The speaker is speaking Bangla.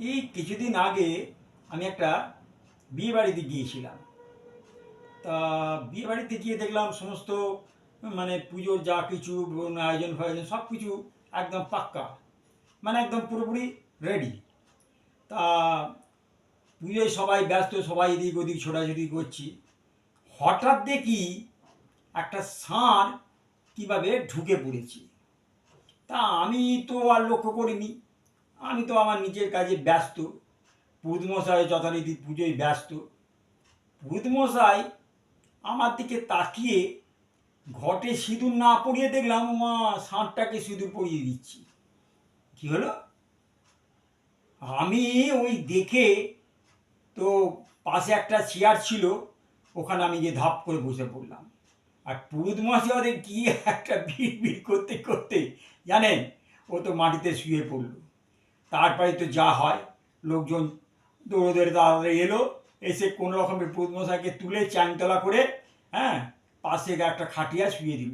এই কিছুদিন আগে আমি একটা বিয়ে বাড়িতে গিয়েছিলাম। তা বিয়ে বাড়িতে গিয়ে দেখলাম সমস্ত মানে পুজোর যা কিছু আয়োজন ফায়োজন সব কিছু একদম পাক্কা, মানে একদম পুরোপুরি রেডি। তা পুজোয় সবাই ব্যস্ত, সবাই এদিক ওদিক ছোটাছুটি করছি। হঠাৎ দেখি একটা ষাঁড় কীভাবে ঢুকে পড়েছি। তা আমি তো আর লক্ষ্য করিনি, আমি তো আমার নিজের কাজে ব্যস্ত। পুরুতমশাই যথারীতি পুজোয় ব্যস্ত। পুরুতমশাই আমার দিকে তাকিয়ে ঘটে সিঁদুর না পরিয়ে দেখলাম মা ষাঁড়টাকে সিঁদুর পরিয়ে দিচ্ছি। কি হলো? আমি ওই দেখে তো পাশে একটা চেয়ার ছিল, ওখানে আমি গিয়ে ধাপ করে বসে পড়লাম। আর পুরুতমশাই ওদের গিয়ে একটা ভিড় ভিড় করতে করতে জানেন ও তো মাটিতে শুয়ে পড়লো। তারপরে তো যা হয়, লোকজন দৌড়ে দৌড়ে তাড়াতাড়ি এলো, এসে কোনো রকমের পুরুতমশাইকে তুলে চ্যাংতলা করে, হ্যাঁ, পাশে একটা খাটিয়া শুয়ে দিল।